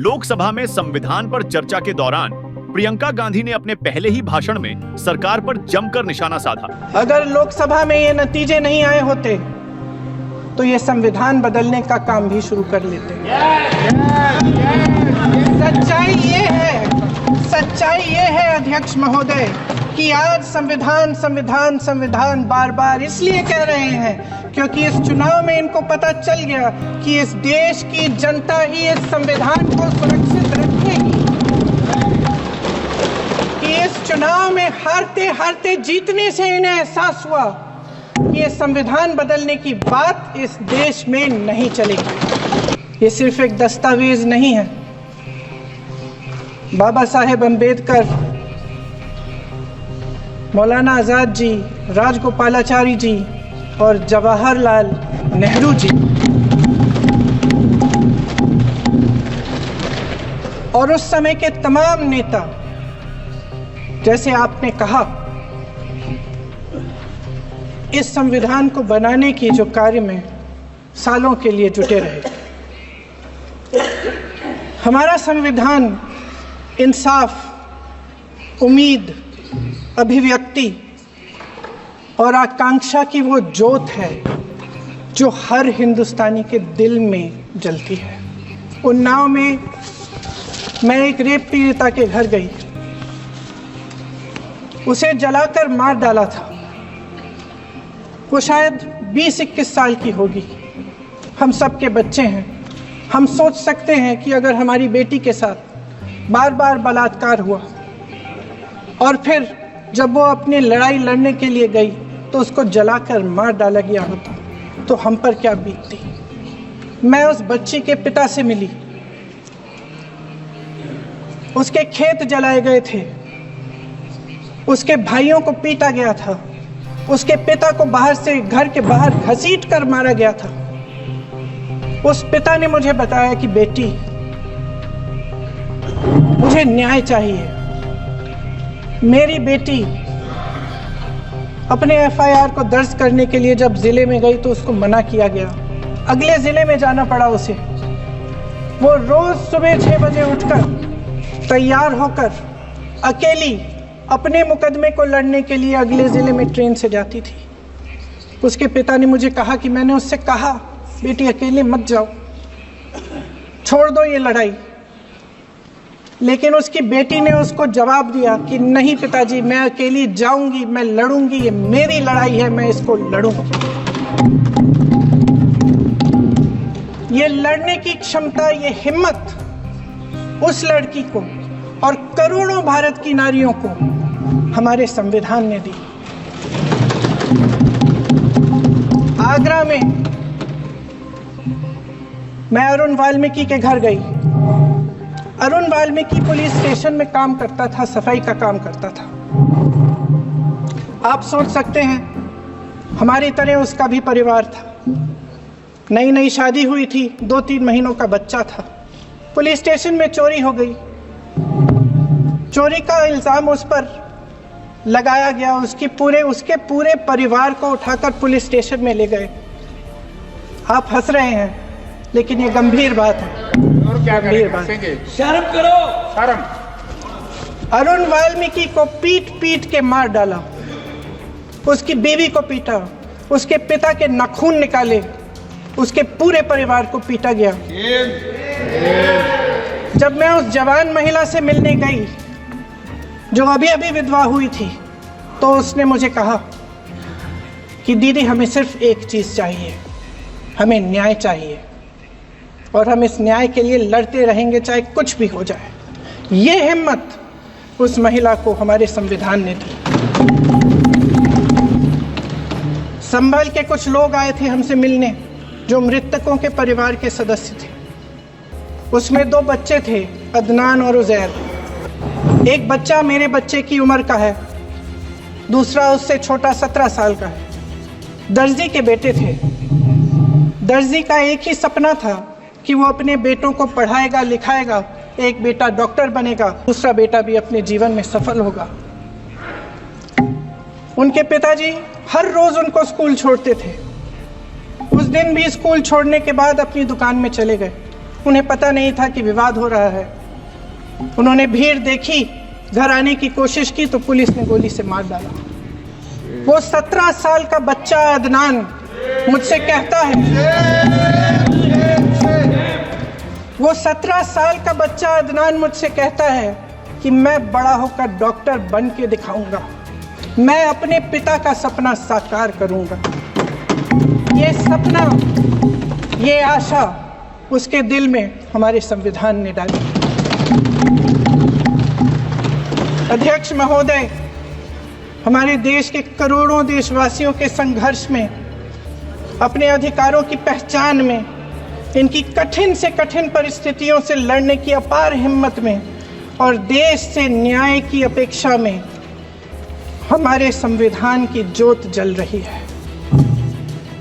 लोकसभा में संविधान पर चर्चा के दौरान प्रियंका गांधी ने अपने पहले ही भाषण में सरकार पर जमकर निशाना साधा। अगर लोकसभा में ये नतीजे नहीं आए होते तो ये संविधान बदलने का काम भी शुरू कर लेते। सच्चाई ये है अध्यक्ष महोदय कि आज संविधान बार बार इसलिए कह रहे हैं क्योंकि इस चुनाव में इनको पता चल गया कि इस देश की जनता ही इस संविधान को सुरक्षित रखेगी, कि इस चुनाव में हारते हारते जीतने से इन्हें एहसास हुआ कि ये संविधान बदलने की बात इस देश में नहीं चलेगी। ये सिर्फ एक दस्तावेज नहीं है। बाबा साहेब अंबेडकर, मौलाना आज़ाद जी, राजगोपालाचारी जी और जवाहरलाल नेहरू जी और उस समय के तमाम नेता, जैसे आपने कहा, इस संविधान को बनाने की जो कार्य में सालों के लिए जुटे रहे। हमारा संविधान इंसाफ, उम्मीद, अभिव्यक्ति और आकांक्षा की वो जोत है जो हर हिंदुस्तानी के दिल में जलती है। उन्नाव में मैं एक रेप पीड़िता के घर गई, उसे जलाकर मार डाला था। वो शायद 20-21 साल की होगी। हम सबके बच्चे हैं। हम सोच सकते हैं कि अगर हमारी बेटी के साथ बार बार बलात्कार हुआ और फिर जब वो अपनी लड़ाई लड़ने के लिए गई तो उसको जलाकर मार डाला गया होता तो हम पर क्या बीतती। मैं उस बच्ची के पिता से मिली। उसके खेत जलाए गए थे, उसके भाइयों को पीटा गया था, उसके पिता को बाहर से घर के बाहर घसीट कर मारा गया था। उस पिता ने मुझे बताया कि बेटी, मुझे न्याय चाहिए। मेरी बेटी अपने एफआईआर को दर्ज करने के लिए जब जिले में गई तो उसको मना किया गया। अगले जिले में जाना पड़ा उसे। वो रोज सुबह 6 बजे उठकर तैयार होकर अकेली अपने मुकदमे को लड़ने के लिए अगले जिले में ट्रेन से जाती थी। उसके पिता ने मुझे कहा कि मैंने उससे कहा, बेटी अकेले मत जाओ, छोड़ दो ये लड़ाई। लेकिन उसकी बेटी ने उसको जवाब दिया कि नहीं पिताजी, मैं अकेली जाऊंगी, मैं लड़ूंगी, ये मेरी लड़ाई है, मैं इसको लड़ूंगी। ये लड़ने की क्षमता, ये हिम्मत उस लड़की को और करोड़ों भारत की नारियों को हमारे संविधान ने दी। आगरा में मैं अरुण वाल्मीकि के घर गई। अरुण वाल्मीकि पुलिस स्टेशन में काम करता था, सफाई का काम करता था। आप सोच सकते हैं हमारी तरह उसका भी परिवार था। नई नई शादी हुई थी, 2-3 महीनों का बच्चा था। पुलिस स्टेशन में चोरी हो गई। चोरी का इल्जाम उस पर लगाया गया। उसके पूरे परिवार को उठाकर पुलिस स्टेशन में ले गए। आप हंस रहे हैं, लेकिन ये गंभीर बात है। गंभीर बात। शर्म करो, शर्म। अरुण वाल्मीकि को पीट के मार डाला। उसकी बीवी को पीटा, उसके पिता के नाखून निकाले, उसके पूरे परिवार को पीटा गया। जब मैं उस जवान महिला से मिलने गई जो अभी विधवा हुई थी, तो उसने मुझे कहा कि दीदी, हमें सिर्फ एक चीज़ चाहिए, हमें न्याय चाहिए और हम इस न्याय के लिए लड़ते रहेंगे, चाहे कुछ भी हो जाए। ये हिम्मत उस महिला को हमारे संविधान ने दी। संभल के कुछ लोग आए थे हमसे मिलने जो मृतकों के परिवार के सदस्य थे। उसमें 2 बच्चे थे, अदनान और उजैर। एक बच्चा मेरे बच्चे की उम्र का है, दूसरा उससे छोटा 17 साल का है। दर्जी के बेटे थे। दर्जी का एक ही सपना था कि वो अपने बेटों को पढ़ाएगा, लिखाएगा। एक बेटा डॉक्टर बनेगा, दूसरा बेटा भी अपने जीवन में सफल होगा। उनके पिताजी हर रोज उनको स्कूल छोड़ते थे। उस दिन भी स्कूल छोड़ने के बाद अपनी दुकान में चले गए। उन्हें पता नहीं था कि विवाद हो रहा है। उन्होंने भीड़ देखी, घर आने की कोशिश की तो पुलिस ने गोली से मार डाला। वो 17 साल का बच्चा अदनान मुझसे कहता है, वो 17 साल का बच्चा अदनान मुझसे कहता है कि मैं बड़ा होकर डॉक्टर बन के दिखाऊंगा, मैं अपने पिता का सपना साकार करूंगा। ये सपना, ये आशा उसके दिल में हमारे संविधान ने डाली। अध्यक्ष महोदय, हमारे देश के करोड़ों देशवासियों के संघर्ष में, अपने अधिकारों की पहचान में, इनकी कठिन से कठिन परिस्थितियों से लड़ने की अपार हिम्मत में और देश से न्याय की अपेक्षा में हमारे संविधान की ज्योत जल रही है।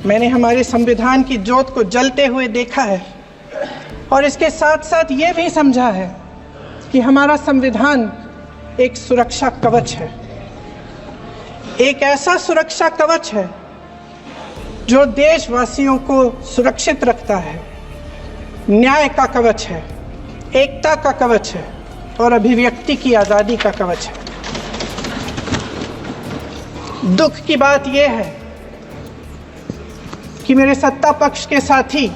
मैंने हमारे संविधान की ज्योत को जलते हुए देखा है और इसके साथ साथ ये भी समझा है कि हमारा संविधान एक सुरक्षा कवच है, एक ऐसा सुरक्षा कवच है जो देशवासियों को सुरक्षित रखता है, न्याय का कवच है, एकता का कवच है और अभिव्यक्ति की आज़ादी का कवच है। दुख की बात यह है कि मेरे सत्ता पक्ष के साथी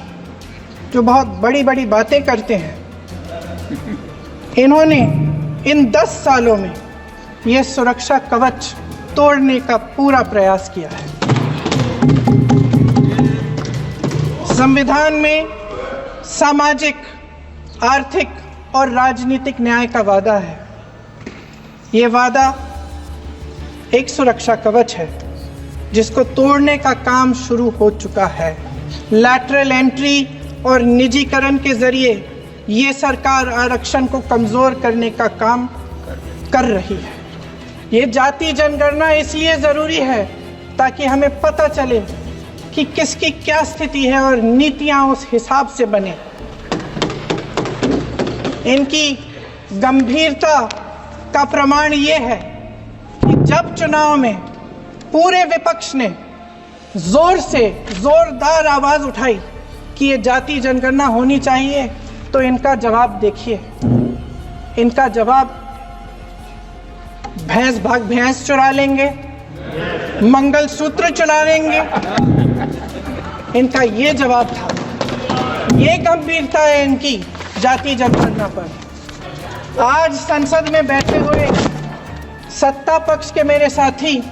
जो बहुत बड़ी बड़ी बातें करते हैं, इन्होंने इन 10 सालों में यह सुरक्षा कवच तोड़ने का पूरा प्रयास किया है। संविधान में सामाजिक, आर्थिक और राजनीतिक न्याय का वादा है। ये वादा एक सुरक्षा कवच है जिसको तोड़ने का काम शुरू हो चुका है। लैटरल एंट्री और निजीकरण के जरिए ये सरकार आरक्षण को कमज़ोर करने का काम कर रही है। ये जाति जनगणना इसलिए ज़रूरी है ताकि हमें पता चले कि किसकी क्या स्थिति है और नीतियां उस हिसाब से बने। इनकी गंभीरता का प्रमाण ये है कि जब चुनाव में पूरे विपक्ष ने जोरदार आवाज उठाई कि ये जाति जनगणना होनी चाहिए, तो इनका जवाब देखिए। इनका जवाब, भैंस भाग भैंस चुरा लेंगे, मंगलसूत्र चुरा लेंगे, इनका ये जवाब था। ये गंभीरता है इनकी जाति जनगणना पर। आज संसद में बैठे हुए सत्ता पक्ष के मेरे साथी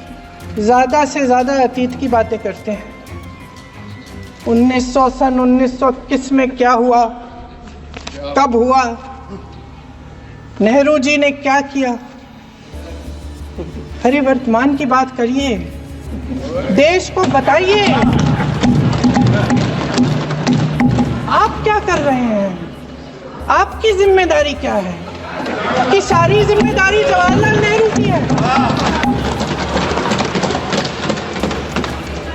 ज़्यादा से ज़्यादा अतीत की बातें करते हैं। 1921 में क्या हुआ, कब हुआ, नेहरू जी ने क्या किया। अरे वर्तमान की बात करिए, देश को बताइए आप क्या कर रहे हैं, आपकी जिम्मेदारी क्या है। कि सारी जिम्मेदारी जवाहरलाल नेहरू की है।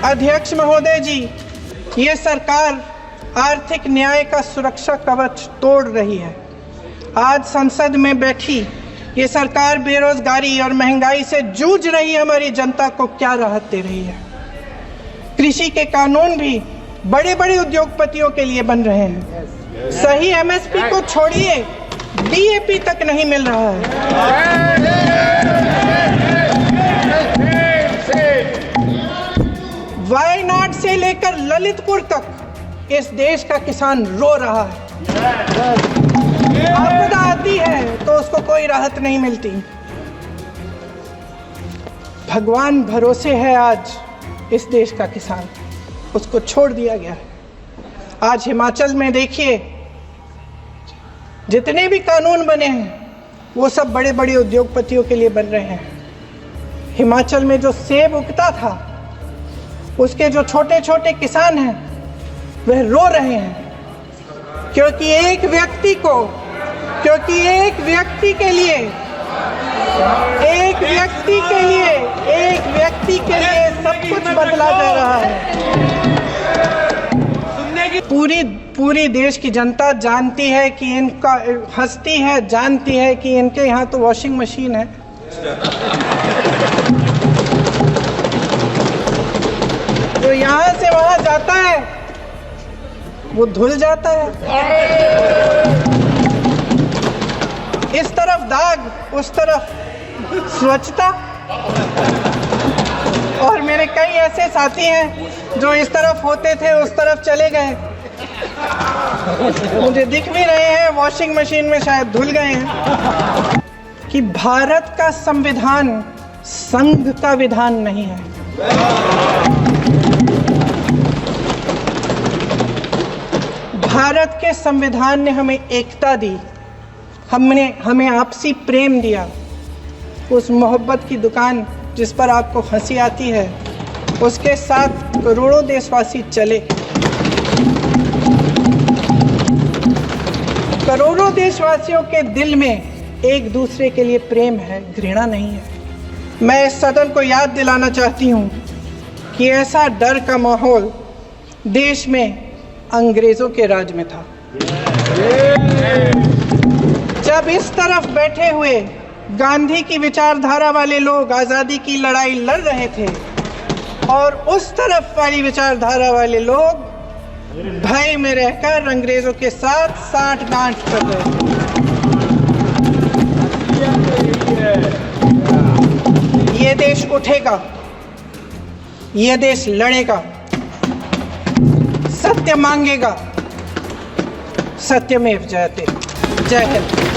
अध्यक्ष महोदय जी, ये सरकार आर्थिक न्याय का सुरक्षा कवच तोड़ रही है। आज संसद में बैठी ये सरकार बेरोजगारी और महंगाई से जूझ रही हमारी जनता को क्या राहत दे रही है। कृषि के कानून भी बड़े बड़े उद्योगपतियों के लिए बन रहे हैं। सही एमएसपी को छोड़िए, डीएपी तक नहीं मिल रहा है। वायनाड से लेकर ललितपुर तक इस देश का किसान रो रहा है। आपदा आती है तो उसको कोई राहत नहीं मिलती। भगवान भरोसे है आज इस देश का किसान, उसको छोड़ दिया गया है। आज हिमाचल में देखिए, जितने भी कानून बने हैं वो सब बड़े बड़े उद्योगपतियों के लिए बन रहे हैं। हिमाचल में जो सेब उगता था, उसके जो छोटे छोटे किसान हैं वह रो रहे हैं, क्योंकि एक व्यक्ति के लिए सब कुछ बदला जा रहा है। पूरी देश की जनता जानती है कि इनका, हंसती है, जानती है कि इनके यहाँ तो वॉशिंग मशीन है। जो यहाँ से वहाँ जाता है वो धुल जाता है। इस तरफ दाग, उस तरफ स्वच्छता। और मेरे कई ऐसे साथी हैं जो इस तरफ होते थे उस तरफ चले गए, मुझे दिख भी रहे हैं, वॉशिंग मशीन में शायद धुल गए हैं। कि भारत का संविधान संघ का विधान नहीं है। भारत के संविधान ने हमें एकता दी, हमें आपसी प्रेम दिया। उस मोहब्बत की दुकान जिस पर आपको हंसी आती है, उसके साथ करोड़ों देशवासी चले। करोड़ों देशवासियों के दिल में एक दूसरे के लिए प्रेम है, घृणा नहीं है। मैं इस सदन को याद दिलाना चाहती हूँ कि ऐसा डर का माहौल देश में अंग्रेजों के राज में था। जब इस तरफ बैठे हुए गांधी की विचारधारा वाले लोग आज़ादी की लड़ाई लड़ रहे थे और उस तरफ वाली विचारधारा वाले लोग भय में रहकर अंग्रेजों के साथ साठ-गांठ कर रहे थे। ये देश उठेगा, ये देश लड़ेगा, सत्य मांगेगा, सत्यमेव जयते। जय हिंद।